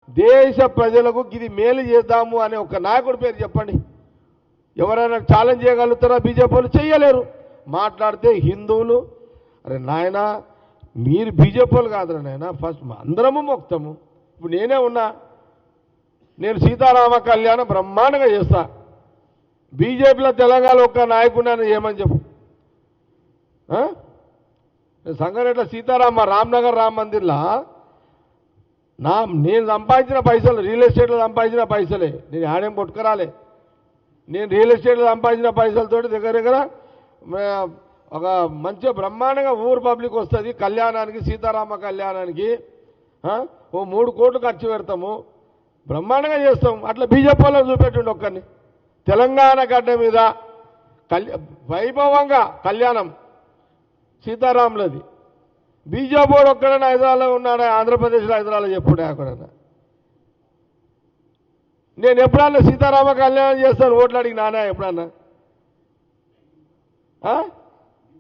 దేశ ప్రజలకు ఇది మేలు చేద్దాము అనే ఒక నాయకుడి పేరు చెప్పండి. ఎవరైనా ఛాలెంజ్ చేయగలుగుతారా? బీజేపీ వాళ్ళు చేయలేరు. మాట్లాడితే హిందువులు, అరే నాయన మీరు బీజేపీ వాళ్ళు కాదురా నాయన, ఫస్ట్ అందరము మొక్తాము. ఇప్పుడు నేనే ఉన్నా, నేను సీతారామ కళ్యాణం బ్రహ్మాండంగా చేస్తా. బీజేపీలో తెలంగాణ ఒక్క నాయకుడిని ఏమని చెప్పు. సంగారెడ్డిలో సీతారామ రామ్నగర్ రామ్ మందిర్లా నేను సంపాదించిన పైసలు, రియల్ ఎస్టేట్లో సంపాదించిన పైసలే, నేను ఆడేం కొట్టుకురాలే. నేను రియల్ ఎస్టేట్లో సంపాదించిన పైసలతోటి దగ్గర దగ్గర ఒక మంచిగా బ్రహ్మాండంగా ఊరు పబ్లిక్ వస్తుంది కళ్యాణానికి, సీతారామ కళ్యాణానికి ఓ 3 కోట్లు ఖర్చు పెడతాము, బ్రహ్మాండంగా చేస్తాం. అట్లా బీజేపీ వాళ్ళు చూపెట్టుండి ఒక్కరిని. తెలంగాణ గడ్డ మీద వైభవంగా కళ్యాణం సీతారాములది. బీజేపీ వాడు ఒక్కడైనా హైదరాబాద్లో ఉన్నాడా? ఆంధ్రప్రదేశ్లో హైదరాబాద్లో చెప్పుడే అక్కడన్నా. నేను ఎప్పుడన్నా సీతారామ కళ్యాణం చేస్తాను ఓట్లు అడిగి నానా ఎప్పుడన్నా?